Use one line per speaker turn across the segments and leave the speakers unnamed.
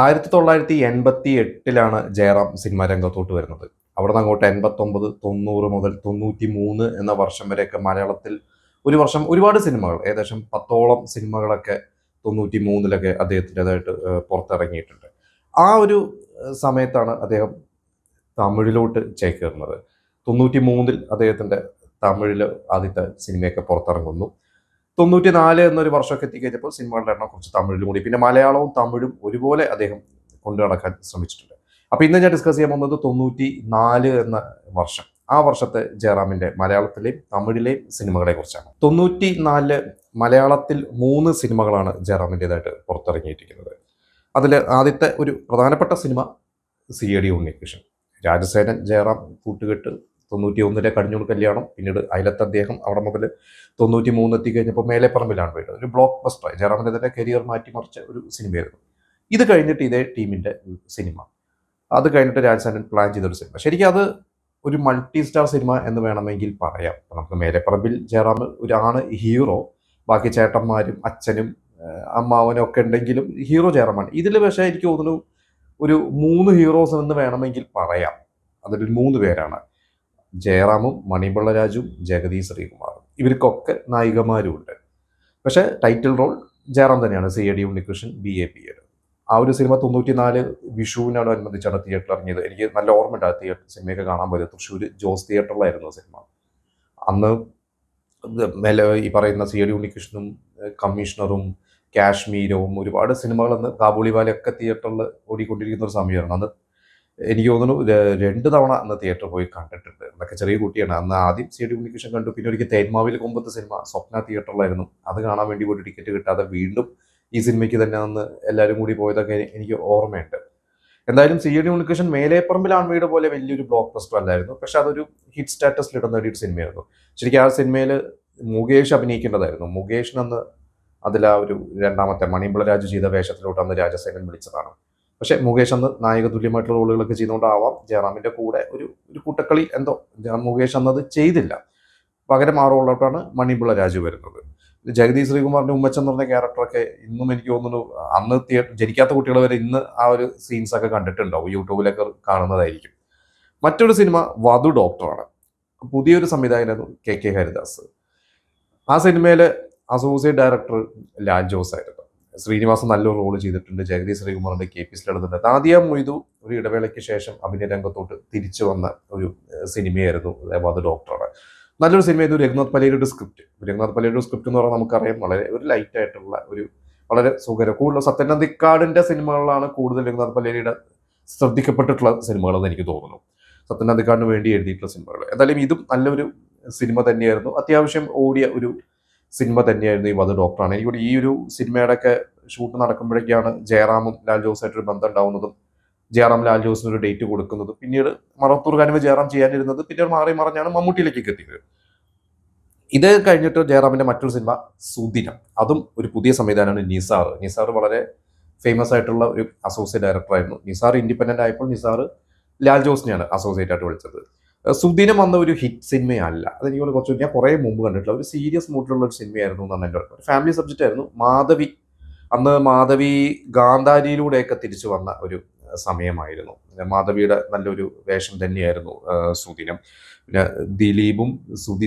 1988 Jayaram cinema രംഗത്തോട്ട് വരുന്നത്. അവിടുന്ന് അങ്ങോട്ട് 89, 90 മുതൽ 93 എന്ന വർഷം വരെയൊക്കെ മലയാളത്തിൽ ഒരു വർഷം ഒരുപാട് സിനിമകൾ, ഏകദേശം 10ഓളം സിനിമകളൊക്കെ 93-ലൊക്കെ അദ്ദേഹത്തിൻ്റെതായിട്ട് പുറത്തിറങ്ങിയിട്ടുണ്ട്. ആ ഒരു സമയത്താണ് അദ്ദേഹം തമിഴിലോട്ട് ചേക്കേറുന്നത്. 93-ൽ അദ്ദേഹത്തിൻ്റെ തമിഴിൽ ആദ്യത്തെ സിനിമയൊക്കെ പുറത്തിറങ്ങുന്നു. 94 എന്നൊരു വർഷമൊക്കെ എത്തിക്കഴിഞ്ഞപ്പോൾ സിനിമകളുടെ എണ്ണം കുറച്ച് തമിഴിലും കൂടി, പിന്നെ മലയാളവും തമിഴും ഒരുപോലെ അദ്ദേഹം കൊണ്ടു നടക്കാൻ ശ്രമിച്ചിട്ടുണ്ട്. അപ്പോൾ ഇന്ന് ഞാൻ ഡിസ്കസ് ചെയ്യാൻ പോകുന്നത് 94 എന്ന വർഷം, ആ വർഷത്തെ ജയറാമിൻ്റെ മലയാളത്തിലെയും തമിഴിലെയും സിനിമകളെ കുറിച്ചാണ്. 94 മലയാളത്തിൽ 3 സിനിമകളാണ് ജയറാമിൻ്റെതായിട്ട് പുറത്തിറങ്ങിയിരിക്കുന്നത്. അതിൽ ആദ്യത്തെ ഒരു പ്രധാനപ്പെട്ട സിനിമ CID ഉണ്ണികൃഷ്ണൻ. രാജസേനൻ ജയറാം കൂട്ടുകെട്ട്, 91-ലെ കടിഞ്ഞൂൽ കല്യാണം, പിന്നീട് അയലത്ത് അദ്ദേഹം, അവിടെ മുതൽ 93 എത്തിക്കഴിഞ്ഞപ്പോൾ മേലെപ്പറമ്പിലാണ് പോയത്. ഒരു ബ്ലോക്ക് ബസ്റ്ററായി ജയറാമിൻ്റെ തന്നെ കരിയർ മാറ്റിമറിച്ച ഒരു സിനിമയായിരുന്നു. ഇത് കഴിഞ്ഞിട്ട് ഇതേ ടീമിൻ്റെ സിനിമ, അത് കഴിഞ്ഞിട്ട് രാജസേനൻ പ്ലാൻ ചെയ്തൊരു സിനിമ. ശരിക്കും അത് ഒരു മൾട്ടി സ്റ്റാർ സിനിമ എന്ന് വേണമെങ്കിൽ പറയാം. നമുക്ക് മേലെപ്പറമ്പിൽ ജയറാം ഒരാണ് ഹീറോ, ബാക്കി ചേട്ടന്മാരും അച്ഛനും അമ്മാവനും ഒക്കെ ഉണ്ടെങ്കിലും ഹീറോ ജയറാമാണ്. ഇതിൽ പക്ഷേ എനിക്ക് തോന്നുന്നു ഒരു 3 ഹീറോസ് എന്ന് വേണമെങ്കിൽ പറയാം. അതിൽ 3 പേരാണ് ജയറാമും മണിപിള്ള രാജുവും ജഗതി ശ്രീകുമാറും. ഇവർക്കൊക്കെ നായികമാരുമുണ്ട്. പക്ഷേ ടൈറ്റിൽ റോൾ ജയറാം തന്നെയാണ്. CID Unnikrishnan BAP. ആ ഒരു സിനിമ 94 വിഷുവിനോടനുബന്ധിച്ചാണ് തിയേറ്ററിൽ ഇറങ്ങിയത്. എനിക്ക് നല്ല ഓർമ്മയുണ്ട് ആ സിനിമയൊക്കെ കാണാൻ പോയത്. തൃശ്ശൂർ ജോസ് തിയേറ്ററിലായിരുന്നു സിനിമ. അന്ന് ഈ പറയുന്ന CID ഉണ്ണികൃഷ്ണനും കമ്മീഷണറും കാശ്മീരവും ഒരുപാട് സിനിമകൾ അന്ന് കാബൂളിവാലയൊക്കെ തിയേറ്ററിൽ ഓടിക്കൊണ്ടിരിക്കുന്ന ഒരു സമയമായിരുന്നു. അന്ന് എനിക്ക് തോന്നുന്നു 2 തവണ അന്ന് തിയേറ്ററിൽ പോയി കണ്ടിട്ടുണ്ട്. എന്നൊക്കെ ചെറിയ കുട്ടിയാണ്. അന്ന് ആദ്യം CID ഉണ്ണികൃഷ്ണൻ കണ്ടു, പിന്നെ ഒരിക്കൽ തേന്മാവിൽ കൊമ്പത്തെ സിനിമ സ്വപ്ന തിയേറ്ററിലായിരുന്നു. അത് കാണാൻ വേണ്ടി പോയിട്ട് ടിക്കറ്റ് കിട്ടാതെ വീണ്ടും ഈ സിനിമയ്ക്ക് തന്നെ അന്ന് എല്ലാവരും കൂടി പോയതൊക്കെ എനിക്ക് ഓർമ്മയുണ്ട്. എന്തായാലും CID ഉണ്ണികൃഷ്ണൻ മേലേപ്പറമ്പിലാണ് വീട് പോലെ വലിയൊരു ബ്ലോക്ക് ബസ്റ്റർ അല്ലായിരുന്നു, പക്ഷെ അതൊരു ഹിറ്റ് സ്റ്റാറ്റസിൽ ഇടം നേടിയൊരു സിനിമയായിരുന്നു. ശരിക്കും ആ സിനിമയിൽ മുകേഷ് അഭിനയിക്കേണ്ടതായിരുന്നു. മുകേഷിന് അന്ന് അതിൽ ആ ഒരു രണ്ടാമത്തെ മണിപിള്ള രാജു ചെയ്ത വേഷത്തിലോട്ട് അന്ന് രാജസേനൻ വിളിച്ചതാണ്. പക്ഷേ മുകേഷ് അന്ന് നായക തുല്യമായിട്ടുള്ള റോളുകളൊക്കെ ചെയ്തുകൊണ്ടാവാം ജയറാമിൻ്റെ കൂടെ ഒരു കൂട്ടക്കളി എന്തോ മുകേഷ് അന്നത് ചെയ്തില്ല. പകരം ആ റോളിലോട്ടാണ് മണിപിള്ള രാജു വരുന്നത്. ജഗതി ശ്രീകുമാറിൻ്റെ ഉമ്മച്ചൻ എന്ന് പറഞ്ഞ ക്യാരക്ടറൊക്കെ ഇന്നും എനിക്ക് തോന്നുന്നു അന്ന് ജനിക്കാത്ത കുട്ടികൾ വരെ ഇന്ന് ആ ഒരു സീൻസൊക്കെ കണ്ടിട്ടുണ്ടാവും, യൂട്യൂബിലൊക്കെ കാണുന്നതായിരിക്കും. മറ്റൊരു സിനിമ വധു ഡോക്ടറാണ്. പുതിയൊരു സംവിധായകനായിരുന്നു KK ഹരിദാസ്. ആ സിനിമയിലെ അസോസിയേറ്റ് ഡയറക്ടർ ലാൽ ജോസ് ആയിരുന്നു. ശ്രീനിവാസൻ നല്ലൊരു റോൾ ചെയ്തിട്ടുണ്ട്. ജഗതി ശ്രീകുമാറിന്റെ KP എടുത്തിട്ടുണ്ട്. നാദിയ മൊയ്തു ഒരു ഇടവേളയ്ക്ക് ശേഷം അഭിനയ രംഗത്തോട്ട് തിരിച്ചു വന്ന ഒരു സിനിമയായിരുന്നു വധു ഡോക്ടറാണ്. നല്ലൊരു സിനിമയായിരുന്നു. രഘുനാഥ് പലേരിയുടെ സ്ക്രിപ്റ്റ്. രഘുനാഥ് പലേരിയുടെ സ്ക്രിപ്റ്റ് എന്ന് പറഞ്ഞാൽ നമുക്കറിയാം, വളരെ ഒരു ലൈറ്റ് ആയിട്ടുള്ള ഒരു വളരെ സുഖകരം. കൂടുതൽ സത്യനന്ദിക്കാടിന്റെ സിനിമകളാണ് കൂടുതൽ രഘുനാഥ് പലേരിയുടെ ശ്രദ്ധിക്കപ്പെട്ടിട്ടുള്ള സിനിമകളെന്ന് എനിക്ക് തോന്നുന്നു. സത്യനന്ദിക്കാടിന് വേണ്ടി എഴുതിയിട്ടുള്ള സിനിമകൾ. എന്തായാലും ഇതും നല്ലൊരു സിനിമ തന്നെയായിരുന്നു. അത്യാവശ്യം ഓടിയ ഒരു സിനിമ തന്നെയായിരുന്നു ഈ വധു ഡോക്ടറാണ്. എനിക്കൂടി ഈ ഒരു സിനിമയുടെയൊക്കെ ഷൂട്ട് നടക്കുമ്പോഴേക്കാണ് ജയറാമും ലാൽ ജോസായിട്ടൊരു ബന്ധം ഉണ്ടാവുന്നതും ജയറാം ലാൽ ജോസിനൊരു ഡേറ്റ് കൊടുക്കുന്നതും പിന്നീട് മറത്തൂർ കനിവ് ജയറാം ചെയ്യാനിരുന്നത് പിന്നീട് മാറി മറിഞ്ഞാണ് മമ്മൂട്ടിയിലേക്ക് എത്തിയത്. ഇത് കഴിഞ്ഞിട്ട് ജയറാമിന്റെ മറ്റൊരു സിനിമ സുദിനം. അതും ഒരു പുതിയ സംവിധാനമാണ് നിസാർ. നിസാർ വളരെ ഫേമസ് ആയിട്ടുള്ള ഒരു അസോസിയേറ്റ് ഡയറക്ടറായിരുന്നു. നിസാർ ഇൻഡിപെൻഡന്റ് ആയപ്പോൾ നിസാർ ലാൽ ജോസിനെയാണ് അസോസിയേറ്റ് ആയിട്ട് വിളിച്ചത്. സുദിനം വന്ന ഒരു ഹിറ്റ് സിനിമയല്ല. അതെനിക്ക് കുറച്ച് ഞാൻ കുറേ മുമ്പ് കണ്ടിട്ടുള്ള ഒരു സീരിയസ് മൂഡിലുള്ള ഒരു സിനിമയായിരുന്നു എന്നാണ് എൻ്റെ ഒരു ഫാമിലി സബ്ജക്റ്റ് ആയിരുന്നു. മാധവി ഗാന്ധാരിയിലൂടെയൊക്കെ തിരിച്ചു വന്ന ഒരു സമയമായിരുന്നു. മാധവിയുടെ നല്ലൊരു വേഷം തന്നെയായിരുന്നു സുദിനം. പിന്നെ ദിലീപും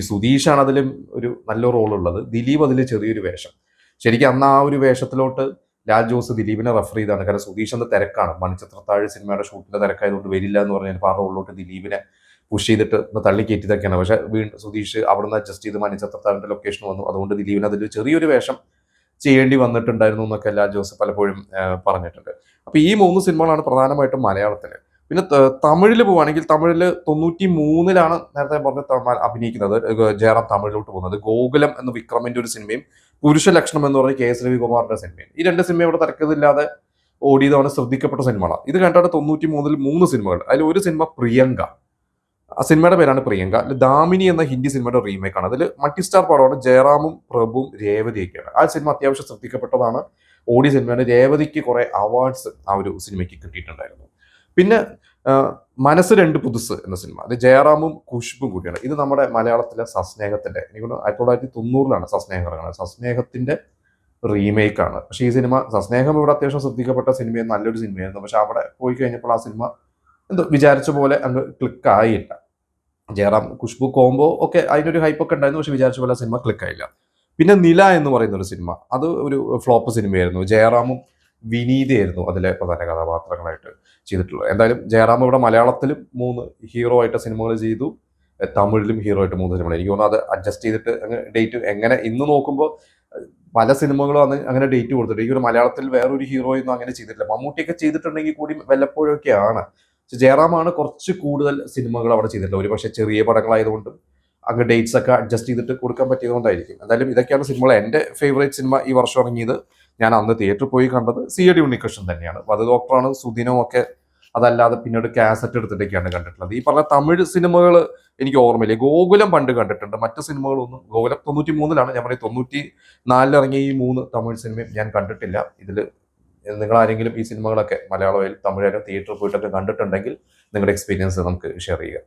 സുധീഷാണ് അതിലും ഒരു നല്ല റോളുള്ളത്. ദിലീപ് അതിൽ ചെറിയൊരു വേഷം. ശരിക്കും അന്ന് ആ ഒരു വേഷത്തിലോട്ട് ലാൽ ജോസ് ദിലീപിനെ റെഫർ ചെയ്താണ്. കാരണം സുധീഷ് അന്ന് തിരക്കാണ്, മണിച്ചിത്രത്താഴ് സിനിമയുടെ ഷൂട്ടിന്റെ തിരക്കായതുകൊണ്ട് വരില്ല എന്ന് പറഞ്ഞപ്പോൾ ആ റോളിലോട്ട് ദിലീപിനെ പുഷ് ചെയ്തിട്ട് തള്ളിക്കയറ്റിയതൊക്കെയാണ്. പക്ഷെ വീണ്ടും സുധീഷ് അവിടുന്ന് അഡ്ജസ്റ്റ് ചെയ്ത് മണിച്ചിത്രത്താഴിന്റെ ലൊക്കേഷൻ വന്നു. അതുകൊണ്ട് ദിലീപിന് അതിൽ ചെറിയൊരു വേഷം ചെയ്യേണ്ടി വന്നിട്ടുണ്ടായിരുന്നു എന്നൊക്കെ ലാൽ ജോസ് പലപ്പോഴും പറഞ്ഞിട്ടുണ്ട്. അപ്പോൾ ഈ 3 സിനിമകളാണ് പ്രധാനമായിട്ടും മലയാളത്തിൽ. പിന്നെ തമിഴിൽ പോവുകയാണെങ്കിൽ തമിഴിൽ 93 നേരത്തെ പറഞ്ഞ അഭിനയിക്കുന്നത് ജയറാം തമിഴിലോട്ട് പോകുന്നത്. ഗോകുലം എന്ന വിക്രമിന്റെ ഒരു സിനിമയും പുരുഷ ലക്ഷണം എന്ന് പറഞ്ഞ KS രവികുമാറിന്റെ സിനിമയും. ഈ 2 സിനിമ ഇവിടെ തിരക്കതില്ലാതെ ഓടിയതാണ്, ശ്രദ്ധിക്കപ്പെട്ട സിനിമകളാണ്. ഇത് കണ്ടാണ് 93 3 സിനിമകൾ. അതിൽ ഒരു സിനിമ പ്രിയങ്ക. ആ സിനിമയുടെ പേരാണ് പ്രിയങ്ക. ദാമിനി എന്ന ഹിന്ദി സിനിമയുടെ റീമേക്കാണ്. അതിൽ മൾട്ടി സ്റ്റാർ പടമാണ്. ജയറാമും പ്രഭുവും രേവതിയൊക്കെയാണ്. ആ സിനിമ അത്യാവശ്യം ശ്രദ്ധിക്കപ്പെട്ടതാണ്. ഓടിയ സിനിമയാണ്. രേവതിക്ക് കുറെ അവാർഡ്സ് ആ ഒരു സിനിമയ്ക്ക് കിട്ടിയിട്ടുണ്ടായിരുന്നു. പിന്നെ മനസ്സ് രണ്ട് പുതുസ് എന്ന സിനിമ, അത് ജയറാമും ഖുഷ്ബും കൂടിയാണ്. ഇത് നമ്മുടെ മലയാളത്തിലെ സസ്നേഹത്തിന്റെ, എനിക്ക് 1990 സസ്നേഹം ഇറങ്ങുന്നത്. സസ്നേഹത്തിന്റെ റീമേക്കാണ്. പക്ഷേ ഈ സിനിമ സസ്നേഹം ഇവിടെ അത്യാവശ്യം ശ്രദ്ധിക്കപ്പെട്ട സിനിമയും നല്ലൊരു സിനിമയായിരുന്നു. പക്ഷെ അവിടെ പോയി കഴിഞ്ഞപ്പോൾ ആ സിനിമ എന്തോ വിചാരിച്ച പോലെ അങ്ങ് ക്ലിക്കായില്ല. ജയറാം ഖുഷ്ബു കോംബോ ഒക്കെ അതിനൊരു ഹൈപ്പൊക്കെ ഉണ്ടായിരുന്നു. പക്ഷെ വിചാരിച്ച പോലെ സിനിമ ക്ലിക്കായില്ല. പിന്നെ നില എന്ന് പറയുന്ന ഒരു സിനിമ, അത് ഒരു ഫ്ലോപ്പ് സിനിമയായിരുന്നു. ജയറാമും വിനീതയായിരുന്നു അതിലെ പ്രധാന കഥാപാത്രങ്ങളായിട്ട് ചെയ്തിട്ടുള്ളത്. എന്തായാലും ജയറാം ഇവിടെ മലയാളത്തിലും 3 ഹീറോ ആയിട്ട് സിനിമകൾ ചെയ്തു, തമിഴിലും ഹീറോ ആയിട്ട് 3 സിനിമകൾ. എനിക്ക് തോന്നുന്നു അത് അഡ്ജസ്റ്റ് ചെയ്തിട്ട് ഡേറ്റ് എങ്ങനെ ഇന്ന് നോക്കുമ്പോൾ പല സിനിമകളും അന്ന് അങ്ങനെ ഡേറ്റ് കൊടുത്തിട്ട് എനിക്ക് ഒരു മലയാളത്തിൽ വേറൊരു ഹീറോയൊന്നും അങ്ങനെ ചെയ്തിട്ടില്ല. മമ്മൂട്ടിയൊക്കെ ചെയ്തിട്ടുണ്ടെങ്കിൽ കൂടി വല്ലപ്പോഴൊക്കെയാണ്. പക്ഷെ ജയറാമാണ് കുറച്ച് കൂടുതൽ സിനിമകൾ അവിടെ ചെയ്തിട്ടുള്ളത്. ഒരു പക്ഷേ ചെറിയ പടങ്ങളായതുകൊണ്ട് അങ്ങ് ഡേറ്റ്സ് ഒക്കെ അഡ്ജസ്റ്റ് ചെയ്തിട്ട് കൊടുക്കാൻ പറ്റിയതുകൊണ്ടായിരിക്കും. എന്തായാലും ഇതൊക്കെയാണ് സിനിമകൾ. എൻ്റെ ഫേവറേറ്റ് സിനിമ ഈ വർഷം ഇറങ്ങിയത്, ഞാൻ അന്ന് തിയേറ്ററിൽ പോയി കണ്ടത് CID ഉണ്ണികൃഷ്ണൻ തന്നെയാണ്. അത് ഡോക്ടറാണ്. സുദിനവും ഒക്കെ അതല്ലാതെ പിന്നീട് കാസറ്റ് എടുത്തിട്ടൊക്കെയാണ് കണ്ടിട്ടുള്ളത്. ഈ പറഞ്ഞ തമിഴ് സിനിമകൾ എനിക്ക് ഓർമ്മയില്ല. ഗോകുലം പണ്ട് കണ്ടിട്ടുണ്ട്, മറ്റു സിനിമകളൊന്നും. ഗോകുലം 93-ലാണ്, ഞാൻ പറയും 94-ൽ ഇറങ്ങിയ ഈ 3 തമിഴ് സിനിമയും ഞാൻ കണ്ടിട്ടില്ല. ഇതിൽ നിങ്ങൾ ആരെങ്കിലും ഈ സിനിമകളൊക്കെ മലയാളമായാലും തമിഴായാലും തിയേറ്ററിൽ പോയിട്ടൊക്കെ കണ്ടിട്ടുണ്ടെങ്കിൽ നിങ്ങളുടെ എക്സ്പീരിയൻസ് നമുക്ക് ഷെയർ ചെയ്യുക.